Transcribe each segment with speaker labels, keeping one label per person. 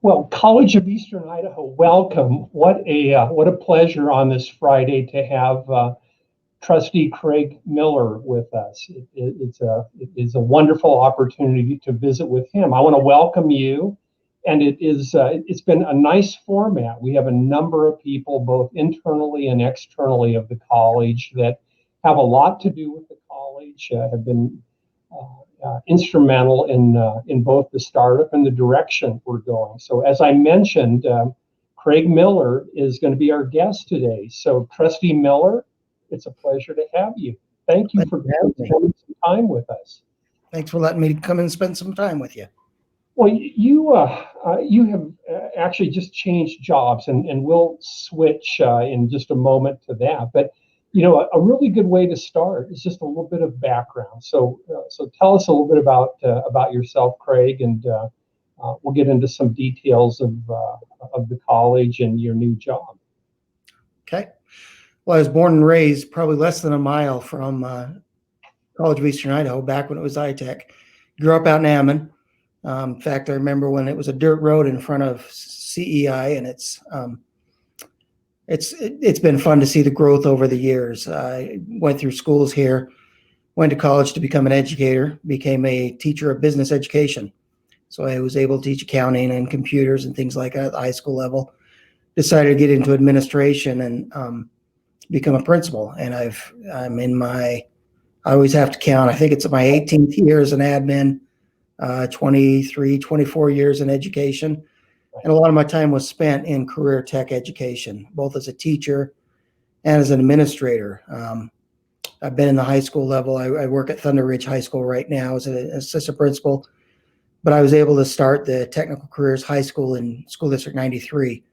Speaker 1: Well, College of Eastern Idaho, welcome. What a pleasure on this Friday to have Trustee Craig Miller with us. It is a wonderful opportunity to visit with him. I want to welcome you, and it's been a nice format. We have a number of people, both internally and externally of the college, that have a lot to do with the college, have been instrumental in both the startup and the direction we're going. So as I mentioned, Craig Miller is going to be our guest today. So Trustee Miller, it's a pleasure to have you. Thank you for spending some time with us.
Speaker 2: Thanks for letting me come and spend some time with you.
Speaker 1: Well, you have actually just changed jobs, and we'll switch in just a moment to that. But a really good way to start is just a little bit of background. So tell us a little bit about yourself, Craig, and we'll get into some details of the college and your new job.
Speaker 2: Okay. Well, I was born and raised probably less than a mile from College of Eastern Idaho, back when it was iTech. Grew up out in Aman. In fact, I remember when it was a dirt road in front of CEI, and it's been fun to see the growth over the years. I went through schools here, went to college to become an educator, became a teacher of business education. So I was able to teach accounting and computers and things like that at the high school level. Decided to get into administration and become a principal. And I always have to count, I think it's my 18th year as an admin, 23, 24 years in education. And a lot of my time was spent in career tech education, both as a teacher and as an administrator. I've been in the high school level. I work at Thunder Ridge High School right now as an assistant principal, but I was able to start the technical careers high school in School District 93.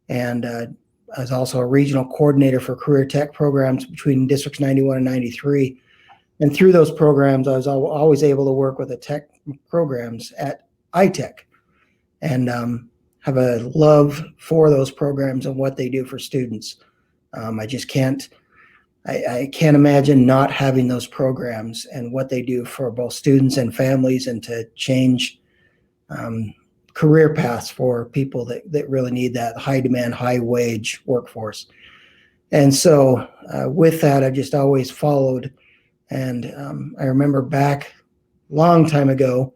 Speaker 2: And I was also a regional coordinator for career tech programs between Districts 91 and 93. And through those programs, I was always able to work with the tech programs at iTech, and have a love for those programs and what they do for students. I just can't imagine not having those programs and what they do for both students and families, and to change career paths for people that really need that high demand, high wage workforce. And so with that, I've just always followed. And I remember back a long time ago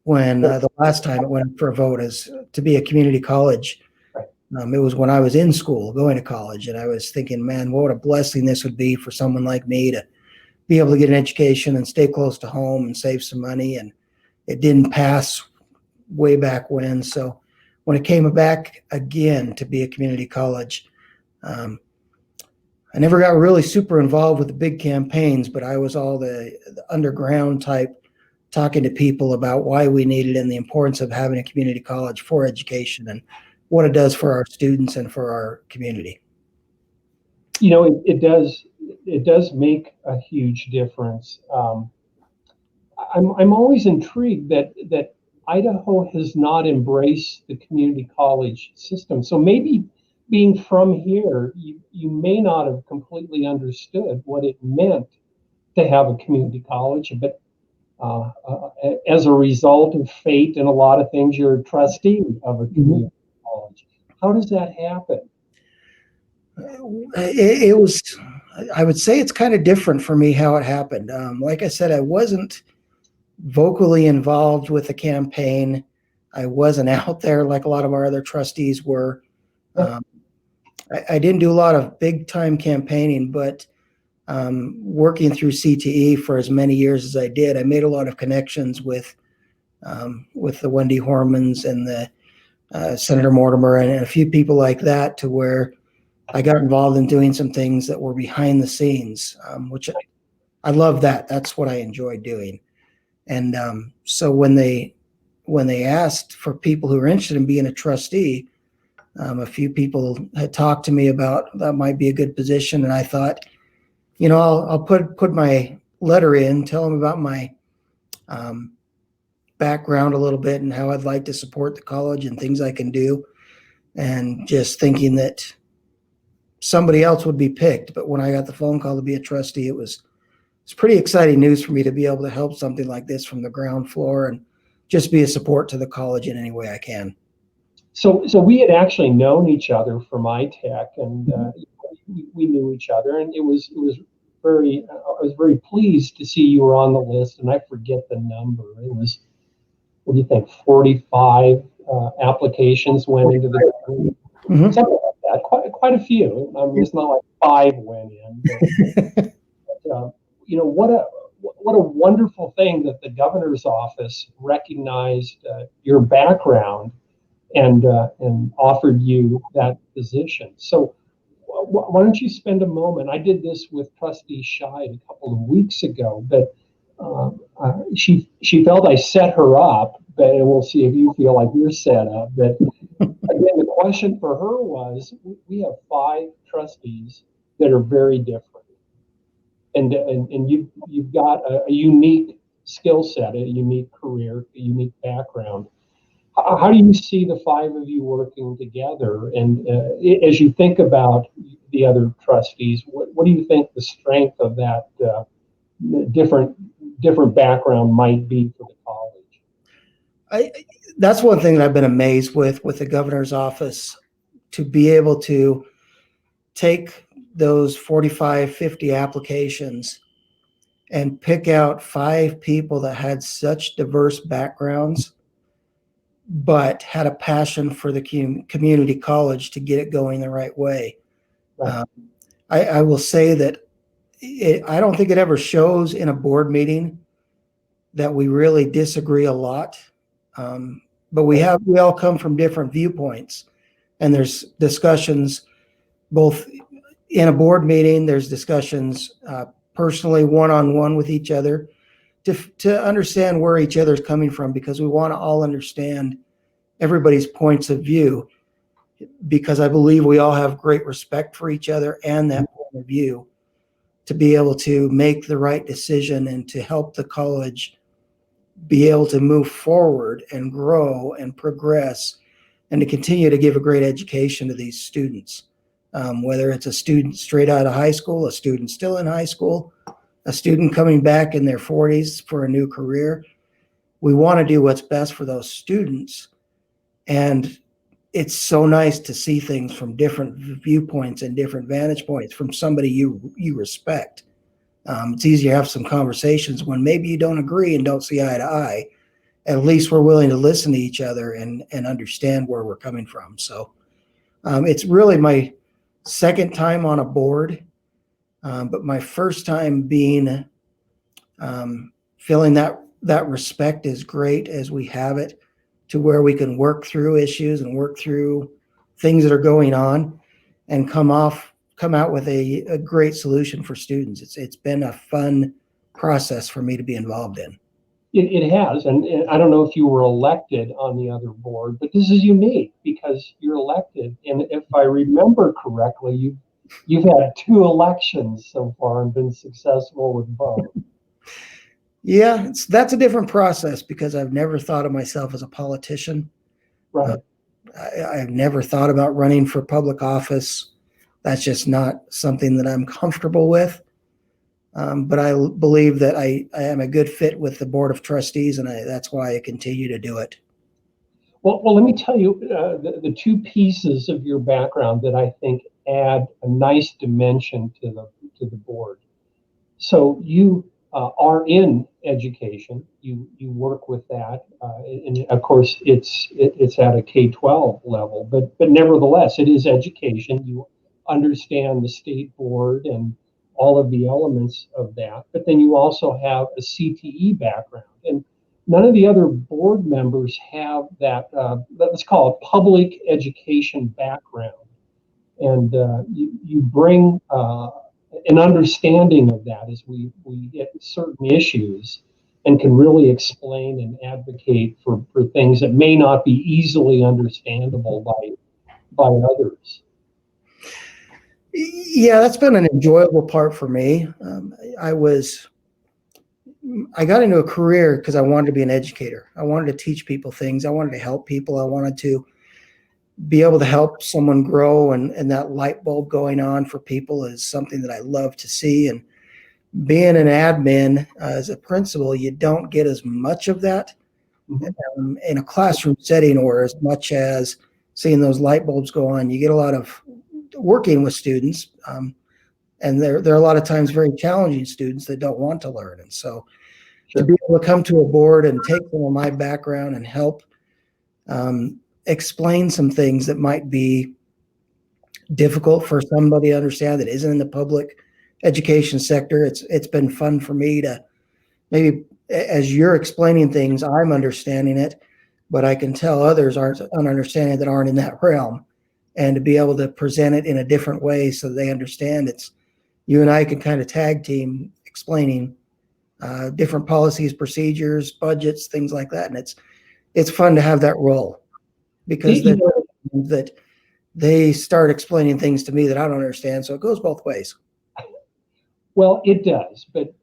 Speaker 2: when the last time it went for a vote as to be a community college. It was when I was in school going to college, and I was thinking, man, what a blessing this would be for someone like me to be able to get an education and stay close to home and save some money. And it didn't pass way back when. So when it came back again to be a community college, I never got really super involved with the big campaigns, but I was all the underground type, talking to people about why we needed and the importance of having a community college for education and what it does for our students and for our community.
Speaker 1: It does make a huge difference. I'm always intrigued that Idaho has not embraced the community college system. So maybe being from here, you may not have completely understood what it meant to have a community college, but as a result of fate and a lot of things, you're a trustee of a community college. How does that happen?
Speaker 2: I would say it's kind of different for me how it happened. Like I said, I wasn't vocally involved with the campaign. I wasn't out there like a lot of our other trustees were. I didn't do a lot of big time campaigning, but working through CTE for as many years as I did, I made a lot of connections with the Wendy Hormans and the Senator Mortimer and a few people like that, to where I got involved in doing some things that were behind the scenes, which I love that. That's what I enjoy doing. And so when they asked for people who are interested in being a trustee, a few people had talked to me about that might be a good position, and I thought, I'll put my letter in, tell them about my background a little bit and how I'd like to support the college and things I can do, and just thinking that somebody else would be picked. But when I got the phone call to be a trustee, it's pretty exciting news for me to be able to help something like this from the ground floor and just be a support to the college in any way I can.
Speaker 1: So we had actually known each other from iTech, and we knew each other, and it was very. I was very pleased to see you were on the list, and I forget the number. It was, what do you think, 45 applications went into the
Speaker 2: Mhm.
Speaker 1: something like that. Quite a few. I mean, it's not like 5 went in, but what a wonderful thing that the governor's office recognized your background and offered you that position. So why don't you spend a moment? I did this with Trustee Scheid a couple of weeks ago, but she felt I set her up, but and we'll see if you feel like you're set up. But again, the question for her was, we have 5 trustees that are very different, and you've got a unique skill set, a unique career, a unique background. How do you see the 5 of you working together? And as you think about the other trustees, what do you think the strength of that different background might be for the college?
Speaker 2: That's one thing that I've been amazed with the governor's office, to be able to take those 45, 50 applications and pick out 5 people that had such diverse backgrounds, but had a passion for the community college to get it going the right way.
Speaker 1: Right.
Speaker 2: I will say that I don't think it ever shows in a board meeting that we really disagree a lot. But we all come from different viewpoints, and there's discussions both in a board meeting. There's discussions personally, one-on-one with each other, to understand where each other's coming from, because we want to all understand everybody's points of view, because I believe we all have great respect for each other and that point of view, to be able to make the right decision and to help the college be able to move forward and grow and progress, and to continue to give a great education to these students. Whether it's a student straight out of high school, a student still in high school, a student coming back in their 40s for a new career, we want to do what's best for those students. And it's so nice to see things from different viewpoints and different vantage points from somebody you respect. It's easier to have some conversations when maybe you don't agree and don't see eye to eye. At least we're willing to listen to each other and understand where we're coming from. So it's really my second time on a board, but my first time being feeling that respect is great as we have it, to where we can work through issues and work through things that are going on and come out with a great solution for students. It's been a fun process for me to be involved in.
Speaker 1: It has, and I don't know if you were elected on the other board, but this is unique because you're elected. And if I remember correctly, you've had 2 elections so far and been successful with both.
Speaker 2: Yeah, that's a different process, because I've never thought of myself as a politician.
Speaker 1: Right.
Speaker 2: I've never thought about running for public office. That's just not something that I'm comfortable with. But I believe that I am a good fit with the Board of Trustees, and that's why I continue to do it.
Speaker 1: Well, let me tell you the 2 pieces of your background that I think add a nice dimension to the board. So you are in education. You work with that, and of course it's at a K-12 level, but nevertheless it is education. You understand the state board and all of the elements of that, but then you also have a CTE background, and none of the other board members have that. Let's call it public education background, and you bring an understanding of that as we get certain issues, and can really explain and advocate for things that may not be easily understandable by others.
Speaker 2: Yeah, that's been an enjoyable part for me. I got into a career because I wanted to be an educator. I wanted to teach people things. I wanted to help people. I wanted to be able to help someone grow, and that light bulb going on for people is something that I love to see. And being an admin as a principal, you don't get as much of that in a classroom setting, or as much as seeing those light bulbs go on. You get a lot of working with students, and they're a lot of times very challenging students that don't want to learn. And so to be able to come to a board and take some of my background and help explain some things that might be difficult for somebody to understand that isn't in the public education sector. It's been fun for me to maybe, as you're explaining things, I'm understanding it, but I can tell others aren't understanding that aren't in that realm, and to be able to present it in a different way so they understand. It's you and I can kind of tag team explaining different policies, procedures, budgets, things like that, and it's fun to have that role, because that they start explaining things to me that I don't understand. So it goes both ways.
Speaker 1: Well, it does, but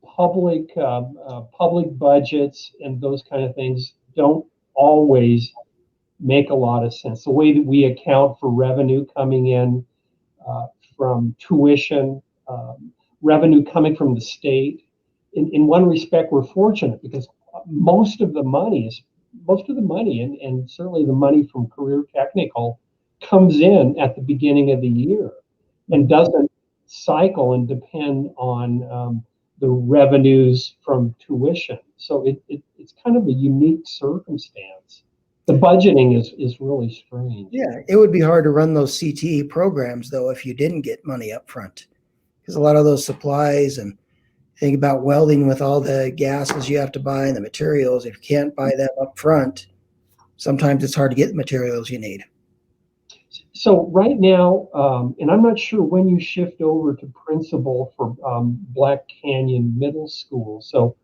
Speaker 1: public budgets and those kind of things don't always make a lot of sense. The way that we account for revenue coming in from tuition, revenue coming from the state. In one respect, we're fortunate because most of the money, and certainly the money from career technical, comes in at the beginning of the year and doesn't cycle and depend on the revenues from tuition. So it's kind of a unique circumstance. The budgeting is really strange.
Speaker 2: Yeah, it would be hard to run those CTE programs, though, if you didn't get money up front, because a lot of those supplies, and think about welding with all the gases you have to buy and the materials. If you can't buy them up front, sometimes it's hard to get the materials you need.
Speaker 1: So right now, and I'm not sure when you shift over to principal for Black Canyon Middle School. So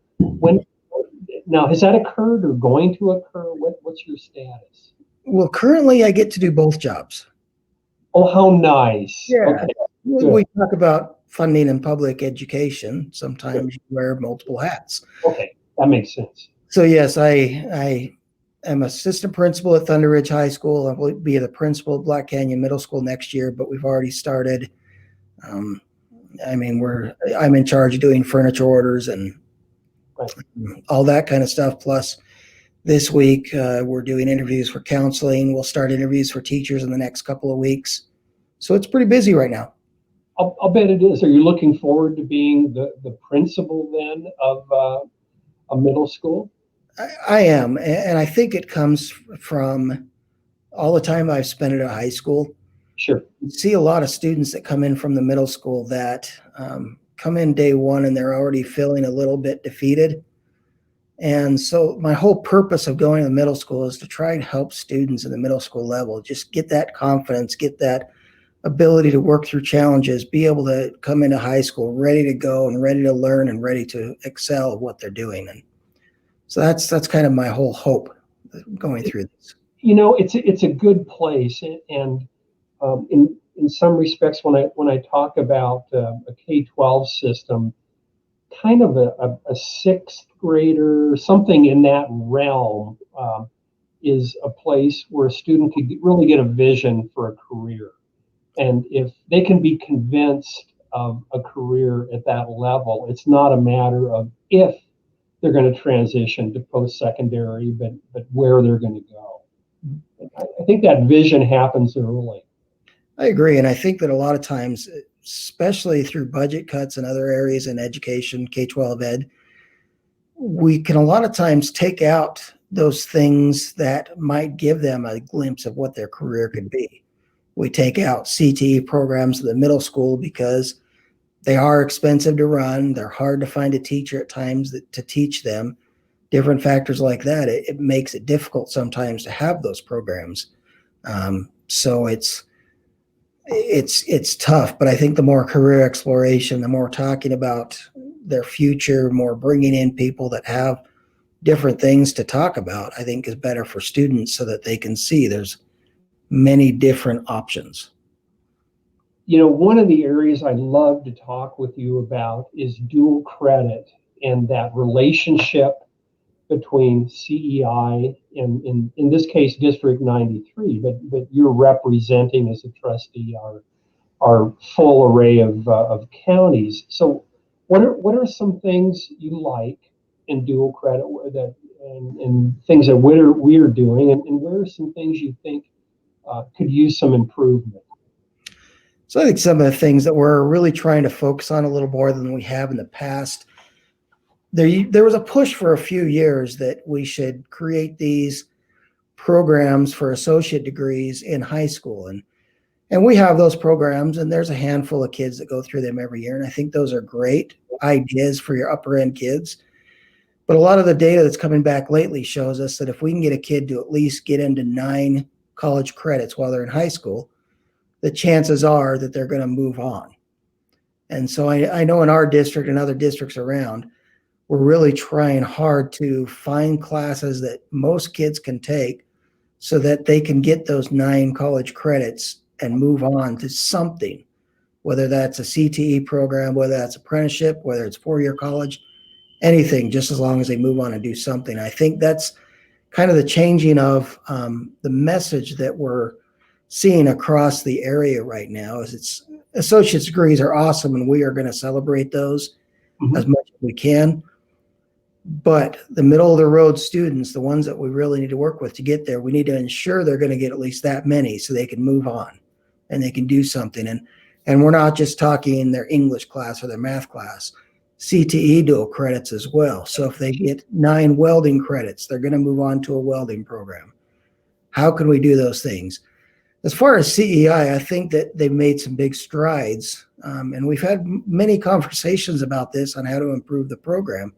Speaker 1: now has that occurred or going to occur? What's your status?
Speaker 2: Well, currently I get to do both jobs.
Speaker 1: Oh, how nice.
Speaker 2: Yeah.
Speaker 1: Okay.
Speaker 2: We talk about funding in public education. Sometimes you wear multiple hats.
Speaker 1: Okay, that makes sense.
Speaker 2: So yes, I am assistant principal at Thunder Ridge High School. I will be the principal at Black Canyon Middle School next year, but we've already started. I'm in charge of doing furniture orders and all that kind of stuff. Plus, this week we're doing interviews for counseling. We'll start interviews for teachers in the next couple of weeks. So it's pretty busy right now.
Speaker 1: I'll bet it is. Are you looking forward to being the principal then of a middle school?
Speaker 2: I am, and I think it comes from all the time I've spent at a high school.
Speaker 1: Sure.
Speaker 2: You see a lot of students that come in from the middle school that come in day one and they're already feeling a little bit defeated. And so my whole purpose of going to the middle school is to try and help students in the middle school level just get that confidence, get that ability to work through challenges, be able to come into high school ready to go and ready to learn and ready to excel at what they're doing. And so that's kind of my whole hope going through this.
Speaker 1: You know, it's a good place, and in some respects, when I talk about a K-12 system, kind of a sixth grader, something in that realm, is a place where a student could really get a vision for a career. And if they can be convinced of a career at that level, it's not a matter of if they're going to transition to post-secondary, but where they're going to go. I think that vision happens early.
Speaker 2: I agree. And I think that a lot of times, especially through budget cuts and other areas in education, K-12 ed, we can a lot of times take out those things that might give them a glimpse of what their career could be. We take out CTE programs at the middle school because they are expensive to run. They're hard to find a teacher at times to teach them. Different factors like that. It makes it difficult sometimes to have those programs. So it's tough, but I think the more career exploration, the more talking about their future, more bringing in people that have different things to talk about, I think is better for students so that they can see there's many different options.
Speaker 1: You know, one of the areas I'd love to talk with you about is dual credit and that relationship between CEI and in this case District 93, but you're representing as a trustee our full array of counties. So what are some things you like in dual credit and things that we're doing, and where are some things you think could use some improvement?
Speaker 2: So I think some of the things that we're really trying to focus on a little more than we have in the past, there was a push for a few years that we should create these programs for associate degrees in high school. And we have those programs, and there's a handful of kids that go through them every year. And I think those are great ideas for your upper end kids. But a lot of the data that's coming back lately shows us that if we can get a kid to at least get into 9 college credits while they're in high school, the chances are that they're going to move on. And so I know in our district and other districts around, we're really trying hard to find classes that most kids can take so that they can get those 9 college credits and move on to something, whether that's a CTE program, whether that's apprenticeship, whether it's 4-year college, anything, just as long as they move on and do something. I think that's kind of the changing of the message that we're seeing across the area right now. Is it's associate's degrees are awesome, and we are going to celebrate those as much as we can. But the middle of the road students, the ones that we really need to work with to get there, we need to ensure they're going to get at least that many so they can move on and they can do something. And we're not just talking their English class or their math class, CTE dual credits as well. So if they get 9 welding credits, they're going to move on to a welding program. How can we do those things? As far as CEI, I think that they've made some big strides. And we've had many conversations about this on how to improve the program.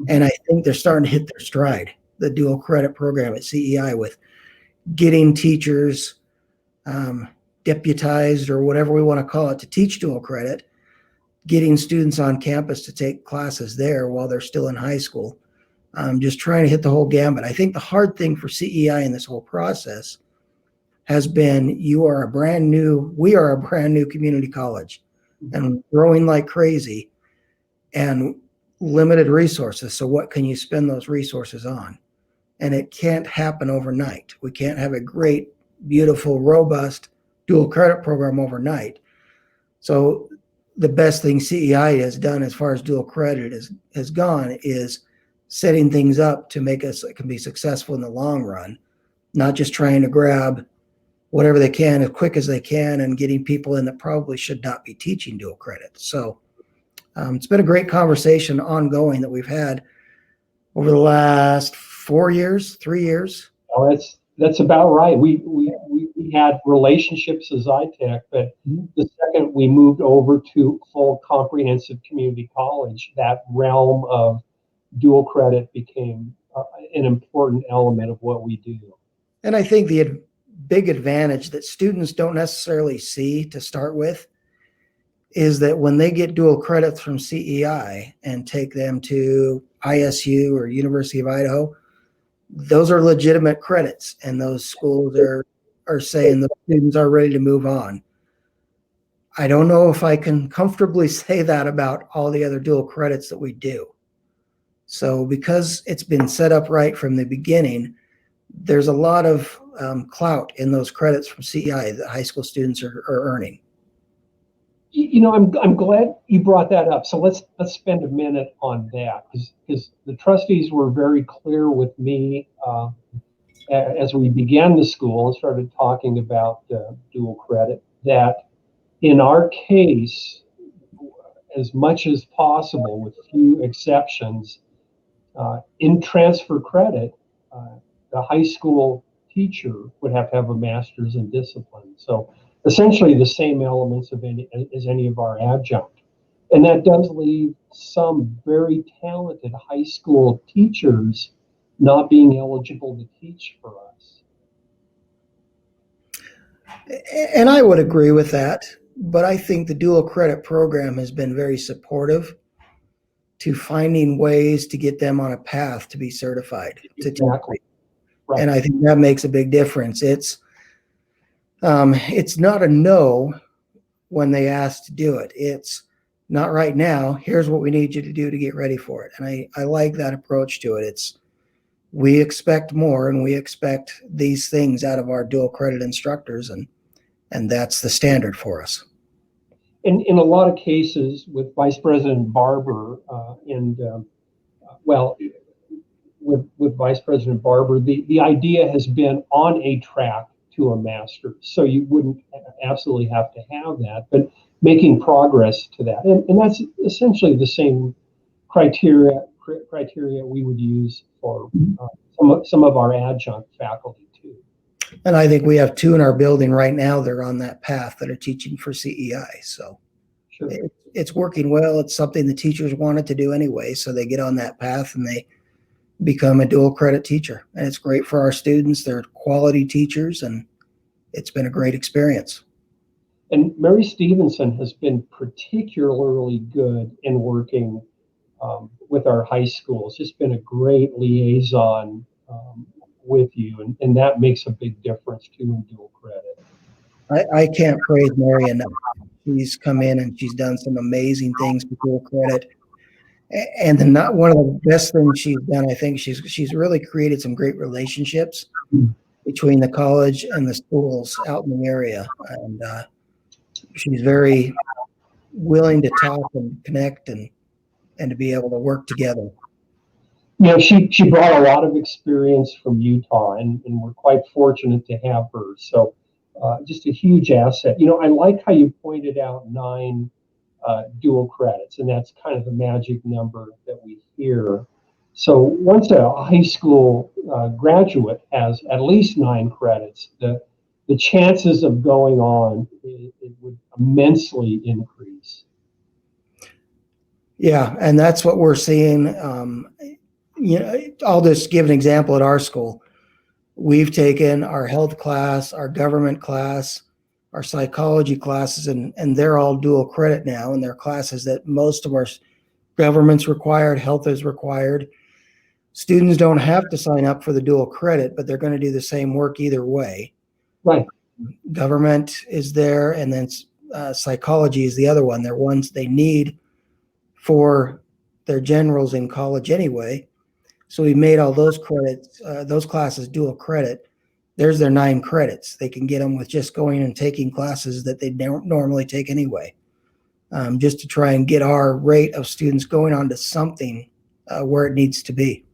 Speaker 2: And I think they're starting to hit their stride, the dual credit program at CEI, with getting teachers deputized or whatever we want to call it to teach dual credit, getting students on campus to take classes there while they're still in high school, just trying to hit the whole gambit. I think the hard thing for CEI in this whole process has been we are a brand new community college and growing like crazy and limited resources. So what can you spend those resources on? And it can't happen overnight. We can't have a great, beautiful, robust dual credit program overnight. So the best thing CEI has done as far as dual credit has gone is setting things up to make us can be successful in the long run, not just trying to grab whatever they can as quick as they can and getting people in that probably should not be teaching dual credit. So it's been a great conversation ongoing that we've had over the last 3 years.
Speaker 1: Oh, that's about right. We had relationships as iTech, but the second we moved over to full comprehensive community college, that realm of dual credit became an important element of what we do.
Speaker 2: And I think the big advantage that students don't necessarily see to start with is that when they get dual credits from CEI and take them to ISU or University of Idaho, those are legitimate credits, and those schools are saying the students are ready to move on. I don't know if I can comfortably say that about all the other dual credits that we do. So because it's been set up right from the beginning, there's a lot of clout in those credits from CEI that high school students are earning.
Speaker 1: You know, I'm glad you brought that up. So let's spend a minute on that, because the trustees were very clear with me as we began the school and started talking about dual credit, that in our case, as much as possible, with few exceptions, in transfer credit, the high school teacher would have to have a master's in discipline. So essentially the same elements as any of our adjunct. And that does leave some very talented high school teachers not being eligible to teach for us.
Speaker 2: And I would agree with that, but I think the dual credit program has been very supportive to finding ways to get them on a path to be certified.
Speaker 1: Exactly. Right.
Speaker 2: And I think that makes a big difference. It's not a no when they ask to do it. It's not right now. Here's what we need you to do to get ready for it. And I like that approach to it. We expect more, and we expect these things out of our dual credit instructors, and that's the standard for us.
Speaker 1: In a lot of cases with Vice President Barber with Vice President Barber, the idea has been on a track to a master's. So you wouldn't absolutely have to have that, but making progress to that. And that's essentially the same criteria we would use for some of our adjunct faculty too.
Speaker 2: And I think we have 2 in our building right now. They're on that path that are teaching for CEI. So
Speaker 1: Sure.
Speaker 2: It's working well. It's something the teachers wanted to do anyway. So they get on that path and they become a dual credit teacher. And it's great for our students. They're quality teachers, and it's been a great experience.
Speaker 1: And Mary Stevenson has been particularly good in working with our high schools. Just been a great liaison with you, and that makes a big difference too in dual credit.
Speaker 2: I can't praise Mary enough. She's come in and she's done some amazing things for dual credit. And one of the best things she's done, I think she's really created some great relationships between the college and the schools out in the area. And she's very willing to talk and connect and to be able to work together.
Speaker 1: You know, she brought a lot of experience from Utah, and we're quite fortunate to have her. So just a huge asset. You know, I like how you pointed out 9 dual credits, and that's kind of the magic number that we hear. So once a high school graduate has at least 9 credits, the chances of going on, it would immensely increase.
Speaker 2: Yeah, and that's what we're seeing. You know, I'll just give an example at our school. We've taken our health class, our government class, our psychology classes, and they're all dual credit now, and they're classes that most of our government's required, health is required. Students don't have to sign up for the dual credit, but they're going to do the same work either way.
Speaker 1: Right.
Speaker 2: Government is there, and then psychology is the other one. They're ones they need for their generals in college anyway. So we made all those credits, those classes dual credit. There's their 9 credits. They can get them with just going and taking classes that they don't normally take anyway, just to try and get our rate of students going on to something where it needs to be.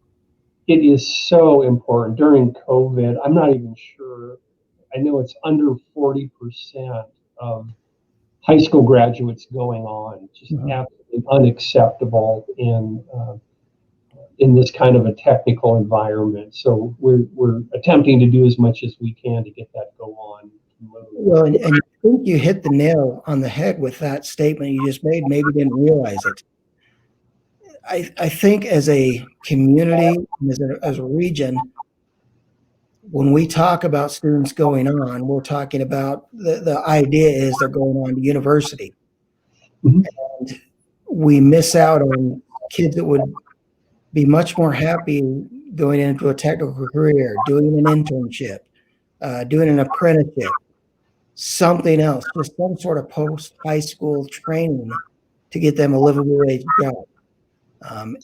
Speaker 1: It is so important. During COVID, I'm not even sure, I know it's under 40% of high school graduates going on, just absolutely unacceptable in this kind of a technical environment. So we're attempting to do as much as we can to get that go on.
Speaker 2: Well, and I think you hit the nail on the head with that statement you just made. Maybe didn't realize it. I think as a community, as a region, when we talk about students going on, we're talking about the idea is they're going on to university.
Speaker 1: Mhm.
Speaker 2: And we miss out on kids that would be much more happy going into a technical career, doing an internship, doing an apprenticeship, something else, just some sort of post-high school training to get them a livable wage job.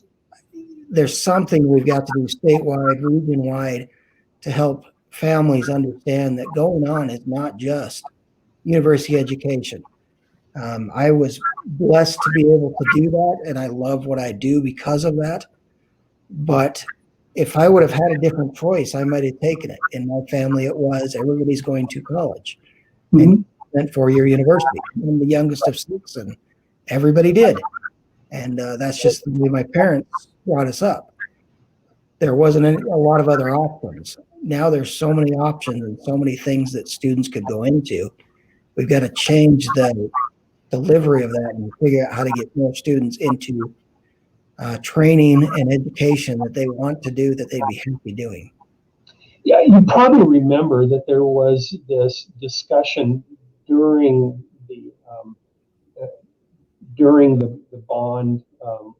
Speaker 2: There's something we've got to do statewide, region-wide to help families understand that going on is not just university education. I was blessed to be able to do that, and I love what I do because of that. But if I would have had a different choice, I might have taken it. In my family, it was everybody's going to college and went 4-year university. I'm the youngest of 6, and everybody did. And that's just the way my parents brought us up. There wasn't a lot of other options. Now there's so many options and so many things that students could go into. We've got to change the delivery of that and figure out how to get more students into training and education that they want to do, that they'd be happy doing.
Speaker 1: Yeah, you probably remember that there was this discussion during the bond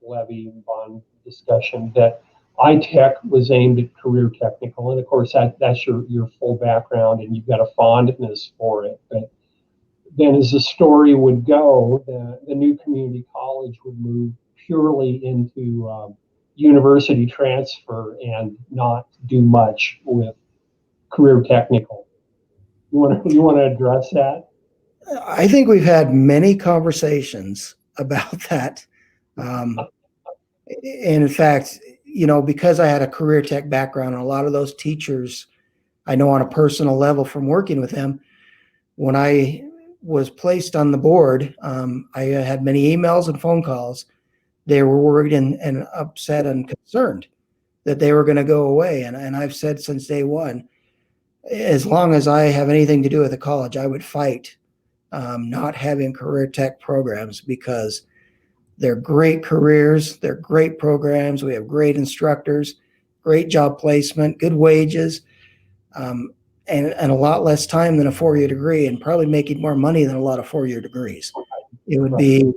Speaker 1: levy bond discussion that iTech was aimed at career technical, and of course that's your full background, and you've got a fondness for it. But then, as the story would go, the new community college would move purely into university transfer and not do much with career technical. You want to address that?
Speaker 2: I think we've had many conversations about that. And in fact, you know, because I had a career tech background, and a lot of those teachers I know on a personal level from working with him, when I was placed on the board, I had many emails and phone calls. They were worried and upset and concerned that they were going to go away. And I've said since day one, as long as I have anything to do with the college, I would fight not having career tech programs, because they're great careers, they're great programs. We have great instructors, great job placement, good wages, and a lot less time than a 4-year degree, and probably making more money than a lot of 4-year degrees. It would be,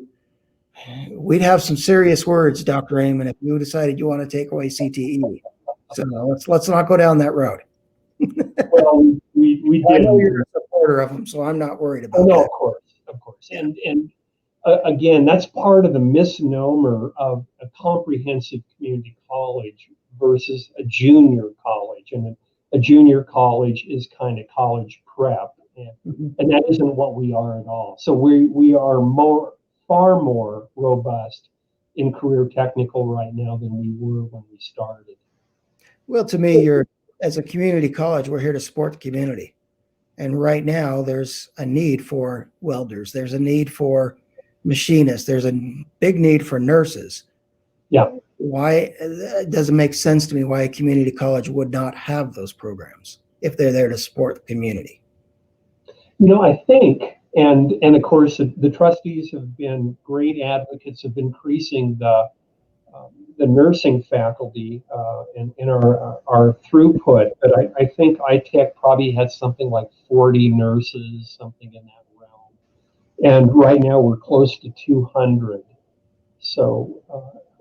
Speaker 2: we'd have some serious words, Dr. Aman, if you decided you want to take away CTE. So let's not go down that road.
Speaker 1: Well, we
Speaker 2: I
Speaker 1: did.
Speaker 2: know you're a supporter of them, so I'm not worried about
Speaker 1: No,
Speaker 2: that.
Speaker 1: of course. And again, that's part of the misnomer of a comprehensive community college versus a junior college. And a junior college is kind of college prep, and that isn't what we are at all. So we are far more robust in career technical right now than we were when we started.
Speaker 2: Well, to me, as a community college, we're here to support the community. And right now, there's a need for welders. There's a need for machinists. There's a big need for nurses.
Speaker 1: Yeah.
Speaker 2: Why? It doesn't make sense to me why a community college would not have those programs if they're there to support the community.
Speaker 1: I think, and of course, the trustees have been great advocates of increasing the nursing faculty in our throughput. But I think iTech probably had something like 40 nurses, something in that realm. And right now we're close to 200. So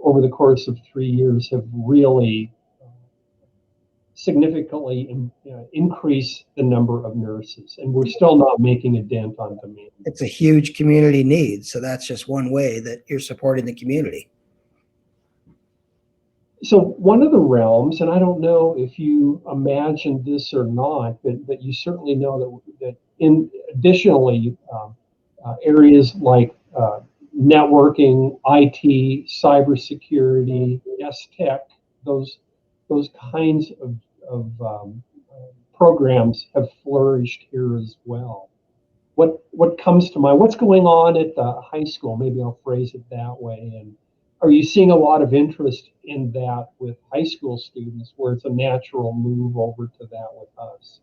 Speaker 1: over the course of 3 years have really significantly increased the number of nurses. And we're still not making a dent on demand.
Speaker 2: It's a huge community need. So that's just one way that you're supporting the community.
Speaker 1: So one of the realms, and I don't know if you imagined this or not, but you certainly know that in additionally areas like networking, IT, cybersecurity, S-Tech, those kinds of programs have flourished here as well. What comes to mind? What's going on at the high school? Maybe I'll phrase it that way. And are you seeing a lot of interest in that with high school students, where it's a natural move over to that with us?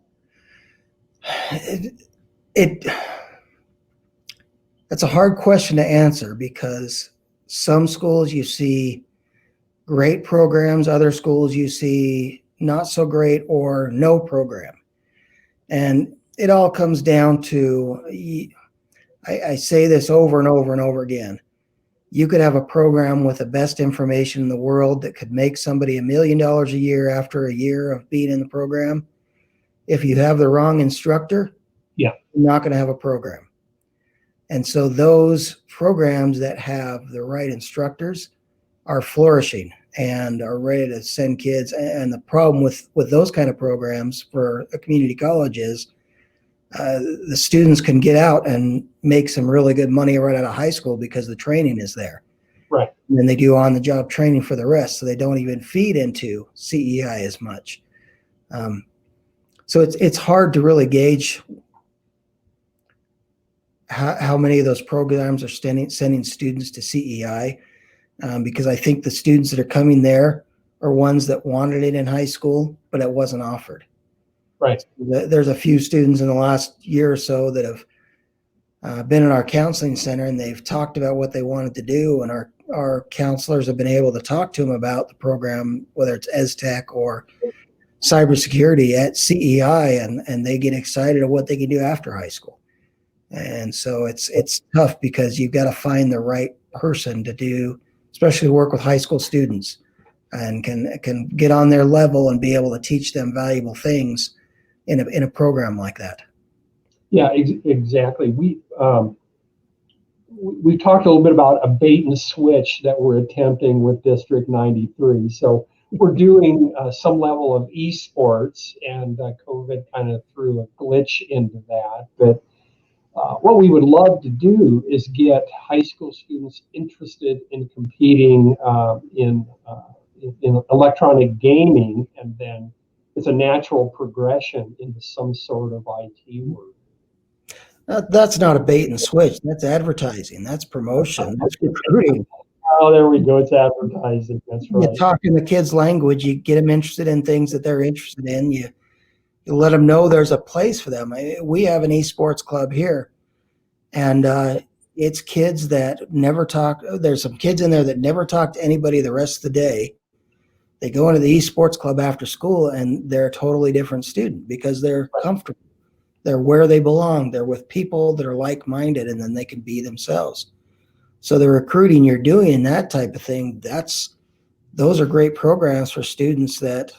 Speaker 2: That's a hard question to answer, because some schools you see great programs, other schools you see not so great or no program. And it all comes down to, I say this over and over and over again, you could have a program with the best information in the world that could make somebody $1 million a year after a year of being in the program. If you have the wrong instructor, you're not going to have a program. And so those programs that have the right instructors are flourishing and are ready to send kids. And the problem with those kind of programs for a community college is the students can get out and make some really good money right out of high school because the training is there.
Speaker 1: Right.
Speaker 2: And then they do on-the-job training for the rest, so they don't even feed into CEI as much. So it's hard to really gauge how many of those programs are sending students to CEI, because I think the students that are coming there are ones that wanted it in high school, but it wasn't offered.
Speaker 1: Right.
Speaker 2: There's a few students in the last year or so that have been in our counseling center, and they've talked about what they wanted to do, and our counselors have been able to talk to them about the program, whether it's ESTech or cybersecurity at CEI, and they get excited at what they can do after high school. And so it's tough, because you've got to find the right person to do, especially work with high school students, and can get on their level and be able to teach them valuable things in a program like that.
Speaker 1: Yeah, exactly. We talked a little bit about a bait and switch that we're attempting with District 93. So we're doing some level of esports, and COVID kind of threw a glitch into that. But what we would love to do is get high school students interested in competing in electronic gaming, and then it's a natural progression into some sort of IT work.
Speaker 2: That's not a bait and switch. That's advertising. That's promotion. That's recruiting.
Speaker 1: Oh, there we go. It's advertising. That's right.
Speaker 2: You talk in the kids' language. You get them interested in things that they're interested in. You let them know there's a place for them. We have an esports club here, and it's kids that never talk. There's some kids in there that never talk to anybody the rest of the day. They go into the esports club after school, and they're a totally different student because they're comfortable. They're where they belong. They're with people that are like-minded, and then they can be themselves. So the recruiting you're doing, that type of thing, those are great programs for students that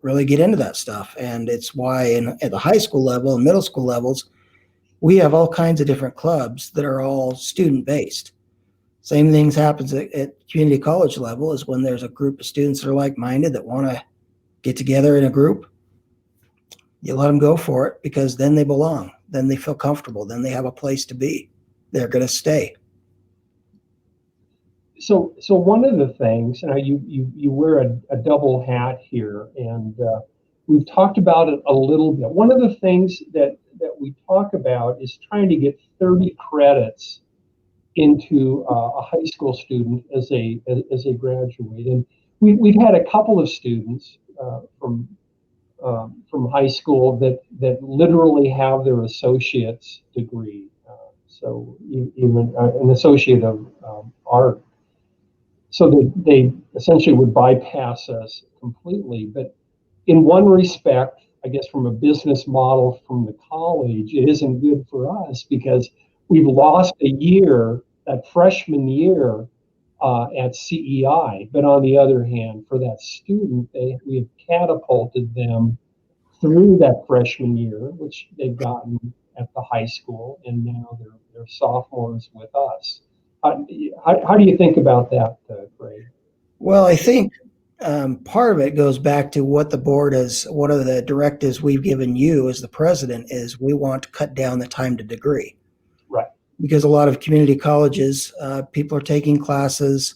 Speaker 2: really get into that stuff. And it's why at the high school level and middle school levels, we have all kinds of different clubs that are all student-based. Same things happens at community college level is when there's a group of students that are like-minded that want to get together in a group. You let them go for it because then they belong. Then they feel comfortable. Then they have a place to be. They're going to stay.
Speaker 1: So one of the things, now you wear a double hat here, and we've talked about it a little bit. One of the things that we talk about is trying to get 30 credits into a high school student as a graduate, and we've had a couple of students from high school that literally have their associate's degree, so even an associate of art. So they essentially would bypass us completely. But in one respect, I guess from a business model from the college, it isn't good for us because we've lost a year, that freshman year at CEI. But on the other hand, for that student, we have catapulted them through that freshman year, which they've gotten at the high school, and now they're sophomores with us. How do you think about that, Craig?
Speaker 2: Well, I think part of it goes back to what the board is. One of the directives we've given you as the president is we want to cut down the time to degree.
Speaker 1: Right.
Speaker 2: Because a lot of community colleges, people are taking classes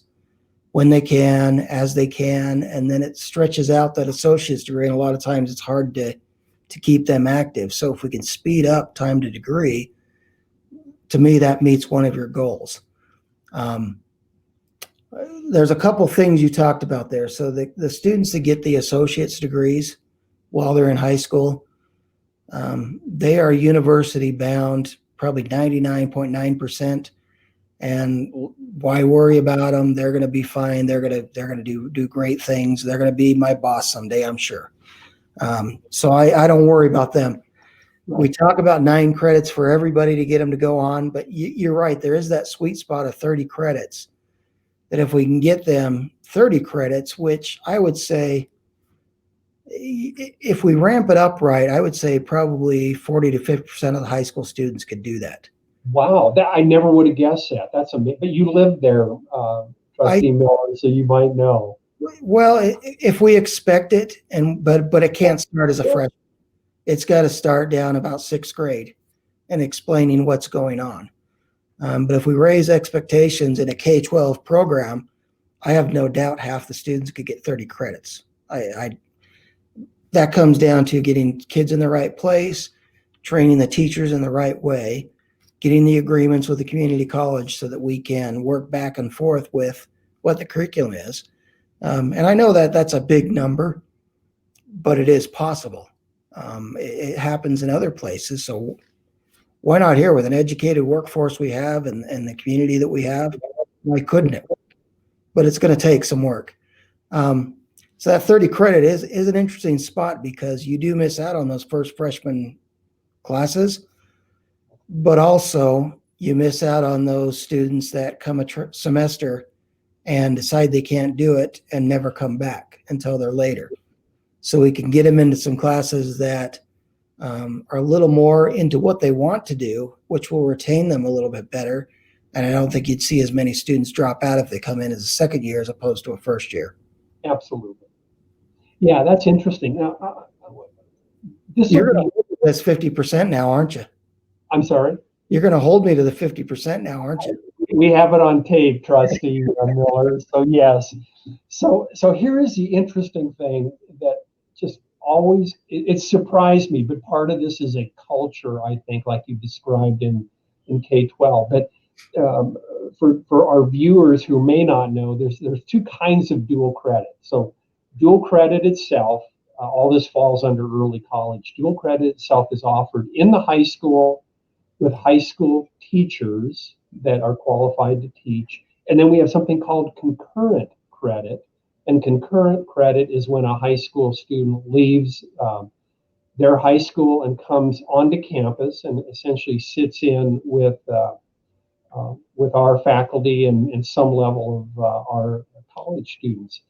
Speaker 2: when they can, as they can, and then it stretches out that associate's degree, and a lot of times it's hard to keep them active. So if we can speed up time to degree, to me, that meets one of your goals. There's a couple things you talked about there. So the students that get the associate's degrees while they're in high school, they are university bound, probably 99.9%. And why worry about them? They're going to be fine. They're going to do great things. They're going to be my boss someday, I'm sure. So I don't worry about them. We talk about 9 credits for everybody to get them to go on, but you're right. There is that sweet spot of 30 credits that if we can get them 30 credits, which I would say, if we ramp it up right, I would say probably 40 to 50% of the high school students could do that.
Speaker 1: Wow, that I never would have guessed that. That's amazing. But you lived there, Trustee Miller, so you might know.
Speaker 2: Well, if we expect it, but it can't start as a freshman. It's got to start down about 6th grade and explaining what's going on. But if we raise expectations in a K-12 program, I have no doubt half the students could get 30 credits. That comes down to getting kids in the right place, training the teachers in the right way, getting the agreements with the community college so that we can work back and forth with what the curriculum is. And I know that that's a big number, but it is possible. It happens in other places. So why not here with an educated workforce we have and the community that we have? Why couldn't it? But it's going to take some work. So that 30 credit is an interesting spot because you do miss out on those first freshman classes, but also you miss out on those students that come a semester and decide they can't do it and never come back until they're later. So we can get them into some classes that are a little more into what they want to do, which will retain them a little bit better. And I don't think you'd see as many students drop out if they come in as a second year as opposed to a first year.
Speaker 1: Absolutely. Yeah, that's interesting. Now,
Speaker 2: You're going to hold me to this 50% now, aren't you?
Speaker 1: I'm sorry?
Speaker 2: You're going to hold me to the 50% now, aren't you?
Speaker 1: We have it on tape, Trustee Miller. So yes. So here is the interesting thing that just it surprised me, but part of this is a culture, I think, like you described in K-12. But um, for our viewers who may not know, there's two kinds of dual credit. So dual credit itself, all this falls under early college. Dual credit itself is offered in the high school with high school teachers that are qualified to teach. And then we have something called concurrent credit. And concurrent credit is when a high school student leaves their high school and comes onto campus and essentially sits in with our faculty and some level of our college students.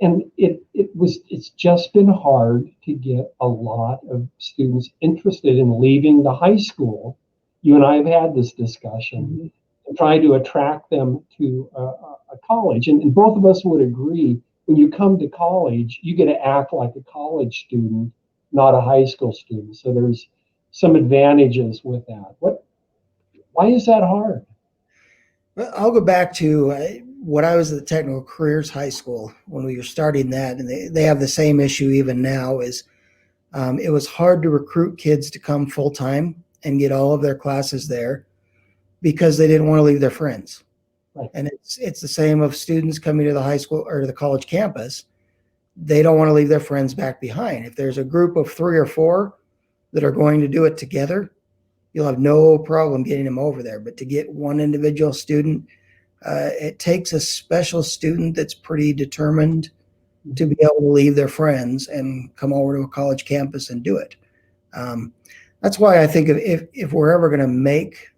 Speaker 1: And it's just been hard to get a lot of students interested in leaving the high school. You and I have had this discussion and try to attract them to a college. And both of us would agree, when you come to college, you get to act like a college student, not a high school student. So there's some advantages with that. Why is that hard?
Speaker 2: Well, I'll go back to when I was at the Technical Careers High School, when we were starting that, and they have the same issue even now, is it was hard to recruit kids to come full-time and get all of their classes there because they didn't want to leave their friends.
Speaker 1: Right.
Speaker 2: And it's the same of students coming to the high school or the college campus. They don't want to leave their friends back behind. If there's a group of 3 or 4 that are going to do it together, you'll have no problem getting them over there. But to get one individual student, it takes a special student that's pretty determined to be able to leave their friends and come over to a college campus and do it. That's why I think if we're ever going to make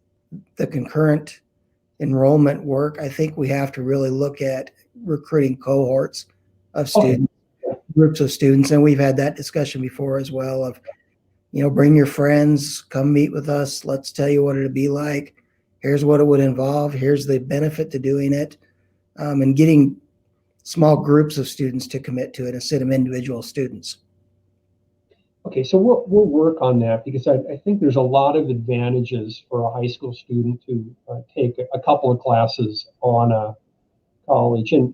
Speaker 2: the concurrent enrollment work, I think we have to really look at recruiting cohorts of students, groups of students. And we've had that discussion before as well of, bring your friends, come meet with us. Let's tell you what it'd be like. Here's what it would involve. Here's the benefit to doing it. And getting small groups of students to commit to it instead of individual students.
Speaker 1: Okay, so we'll work on that because I think there's a lot of advantages for a high school student to take a couple of classes on a college. And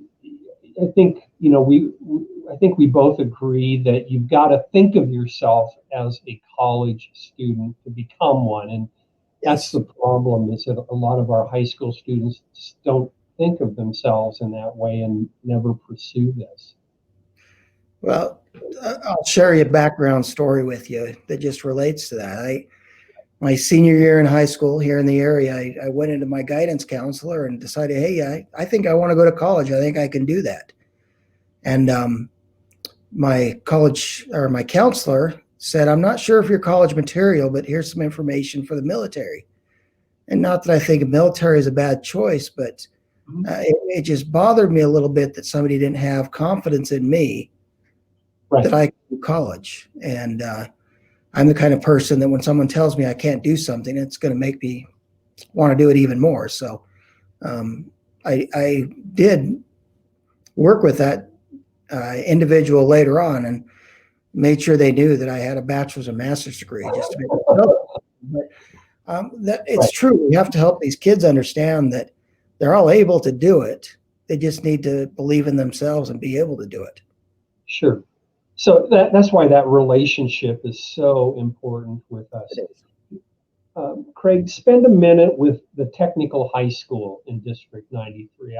Speaker 1: I think, I think we both agree that you've got to think of yourself as a college student to become one. And that's the problem, is that a lot of our high school students just don't think of themselves in that way and never pursue this.
Speaker 2: Well, I'll share a background story with you that just relates to that. My senior year in high school here in the area, I went into my guidance counselor and decided, hey, I think I want to go to college. I think I can do that. And my counselor said, I'm not sure if you're college material, but here's some information for the military. And not that I think military is a bad choice, but it just bothered me a little bit that somebody didn't have confidence in me that I could do college. And I'm the kind of person that when someone tells me I can't do something, it's going to make me want to do it even more. So I did work with that individual later on and made sure they knew that I had a bachelor's and master's degree just to make it help. But that it's true. We have to help these kids understand that they're all able to do it. They just need to believe in themselves and be able to do it.
Speaker 1: Sure. So that's why that relationship is so important with us. Craig, spend a minute with the technical high school in District 93.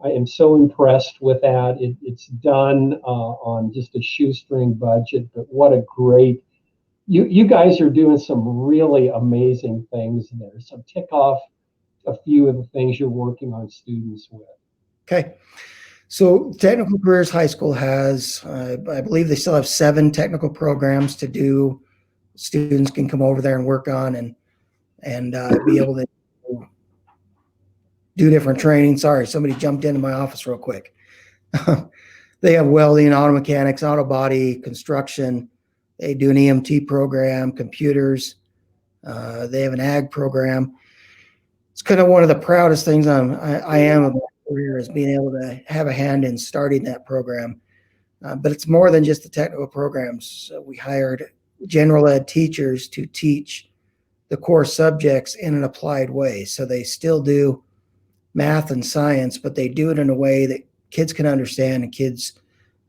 Speaker 1: I am so impressed with that. It's done on just a shoestring budget, but what a great, you guys are doing some really amazing things there. So tick off a few of the things you're working on students with.
Speaker 2: Okay. So Technical Careers High School has, I believe they still have 7 technical programs to do. Students can come over there and work on and be able to do different training. Sorry, somebody jumped into my office real quick. They have welding, auto mechanics, auto body, construction. They do an EMT program, computers. They have an ag program. It's kind of one of the proudest things I am about my career is being able to have a hand in starting that program. But it's more than just the technical programs. We hired general ed teachers to teach the core subjects in an applied way. So they still do math and science, but they do it in a way that kids can understand and kids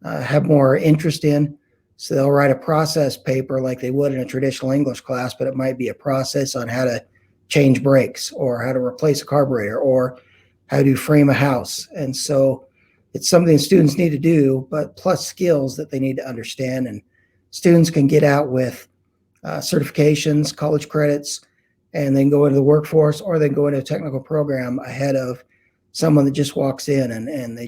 Speaker 2: have more interest in. So they'll write a process paper like they would in a traditional English class, but it might be a process on how to change brakes or how to replace a carburetor or how to frame a house. And so it's something students need to do, but plus skills that they need to understand. And students can get out with certifications, college credits, and then go into the workforce, or they go into a technical program ahead of someone that just walks in. And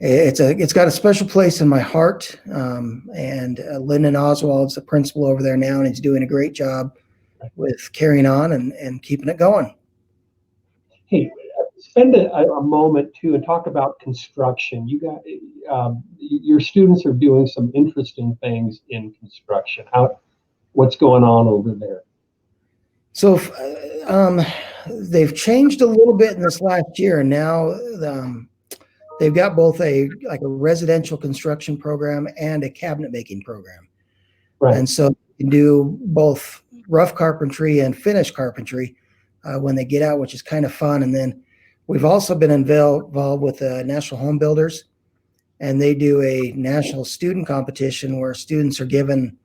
Speaker 2: it's got a special place in my heart. And Lyndon Oswald's the principal over there now, and he's doing a great job with carrying on and keeping it going.
Speaker 1: Hey, spend a moment too and talk about construction. You got your students are doing some interesting things in construction. What's going on over there?
Speaker 2: So they've changed a little bit in this last year, and now they've got both a residential construction program and a cabinet making program.
Speaker 1: Right.
Speaker 2: And so you can do both rough carpentry and finished carpentry when they get out, which is kind of fun. And then we've also been involved with National Home Builders, and they do a national student competition where students are given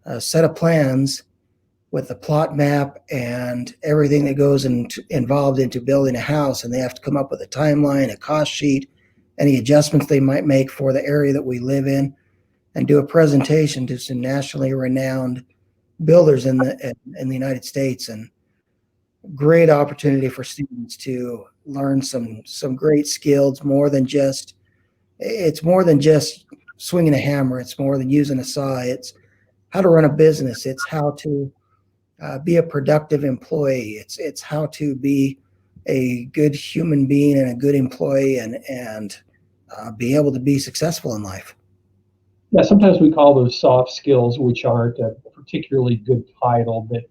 Speaker 2: a set of plans with a plot map and everything that goes involved into building a house, and they have to come up with a timeline, a cost sheet, any adjustments they might make for the area that we live in, and do a presentation to some nationally renowned builders in the United States. And great opportunity for students to learn some great skills. It's more than just swinging a hammer. It's more than using a saw. It's how to run a business. It's how to be a productive employee. It's how to be a good human being and a good employee and be able to be successful in life.
Speaker 1: Yeah, sometimes we call those soft skills, which aren't a particularly good title, but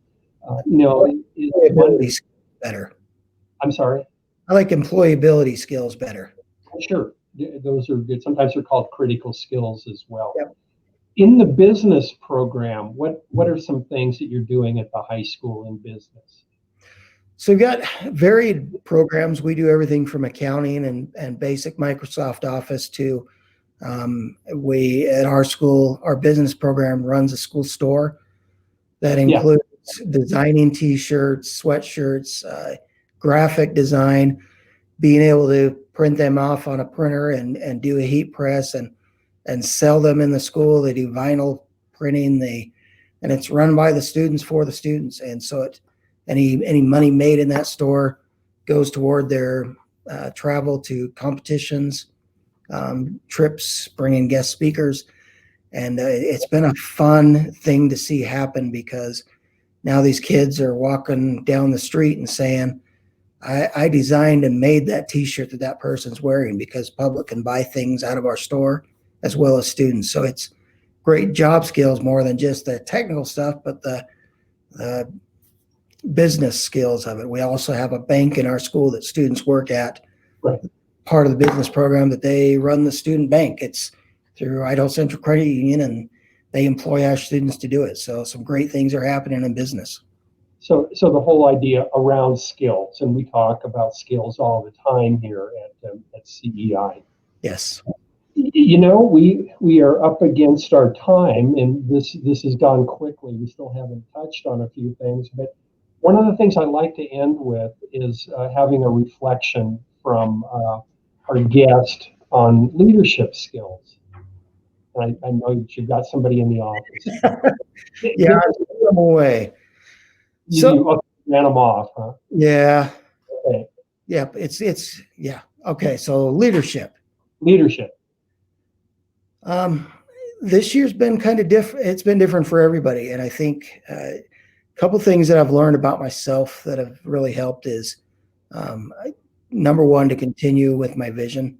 Speaker 2: employability skills better.
Speaker 1: I'm sorry?
Speaker 2: I like employability skills better.
Speaker 1: Sure, those are good. Sometimes they're called critical skills as well.
Speaker 2: Yep.
Speaker 1: In the business program, what are some things that you're doing at the high school in business?
Speaker 2: So we've got varied programs. We do everything from accounting and basic Microsoft Office to we at our school, our business program runs a school store that includes designing T-shirts, sweatshirts, graphic design, being able to print them off on a printer and do a heat press and sell them in the school. They do vinyl printing. And it's run by the students for the students. And so any money made in that store goes toward their travel to competitions, trips, bringing guest speakers. And it's been a fun thing to see happen, because now these kids are walking down the street and saying, I designed and made that T-shirt that person's wearing, because public can buy things out of our store as well as students. So it's great job skills, more than just the technical stuff, but the business skills of it. We also have a bank in our school that students work at.
Speaker 1: Right.
Speaker 2: Part of the business program that they run the student bank. It's through Idaho Central Credit Union, and they employ our students to do it. So some great things are happening in business.
Speaker 1: So the whole idea around skills, and we talk about skills all the time here at CEI.
Speaker 2: Yes.
Speaker 1: We are up against our time, and this has gone quickly. We still haven't touched on a few things, but one of the things I like to end with is having a reflection from our guest on leadership skills. And I know that you've got somebody in the office.
Speaker 2: Yeah, I put them away.
Speaker 1: You ran them off, huh?
Speaker 2: Yeah.
Speaker 1: Okay.
Speaker 2: Yeah, yeah. Okay, so leadership. This year's been kind of different. It's been different for everybody. And I think a couple things that I've learned about myself that have really helped is, number one, to continue with my vision,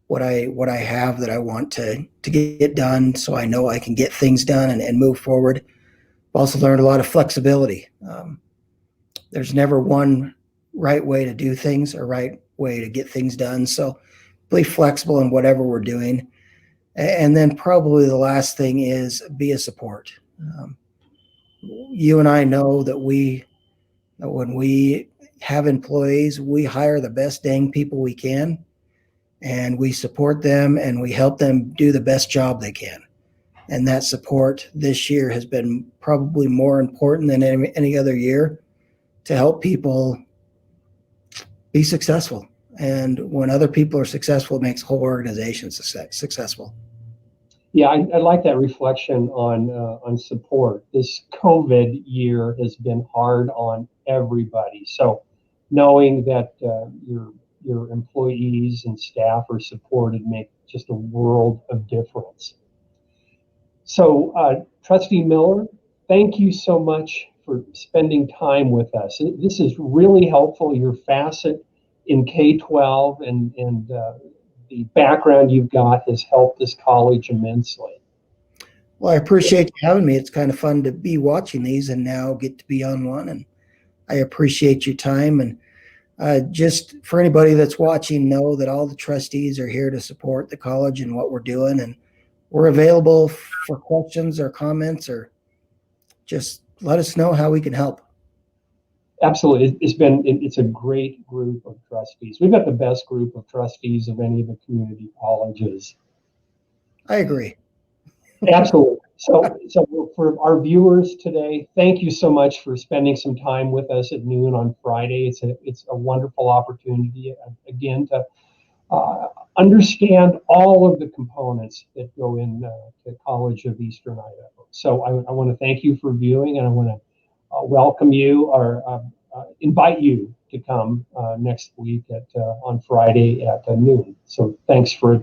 Speaker 2: what I have that I want to get done, so I know I can get things done and move forward. I've also learned a lot of flexibility. There's never one right way to do things or right way to get things done. So be flexible in whatever we're doing. And then probably the last thing is be a support. You and I know that when we have employees, we hire the best dang people we can. and we support them and we help them do the best job they can. And that support this year has been probably more important than any other year to help people be successful. And when other people are successful, it makes the whole organization successful.
Speaker 1: Yeah, I like that reflection on support. This COVID year has been hard on everybody. So knowing that your employees and staff are supported make just a world of difference. So, Trustee Miller, thank you so much for spending time with us. This is really helpful. Your facet in K-12 and the background you've got has helped this college immensely.
Speaker 2: Well, I appreciate you having me. It's kind of fun to be watching these and now get to be on one. And I appreciate your time. And just for anybody that's watching, know that all the trustees are here to support the college and what we're doing. And we're available for questions or comments, or just let us know how we can help.
Speaker 1: Absolutely. It's a great group of trustees. We've got the best group of trustees of any of the community colleges.
Speaker 2: I agree.
Speaker 1: Absolutely. So for our viewers today, thank you so much for spending some time with us at noon on Friday. It's a wonderful opportunity again to understand all of the components that go in to College of Eastern Idaho. So I want to thank you for viewing, and I want to welcome you or invite you to come next week on Friday at noon. So thanks for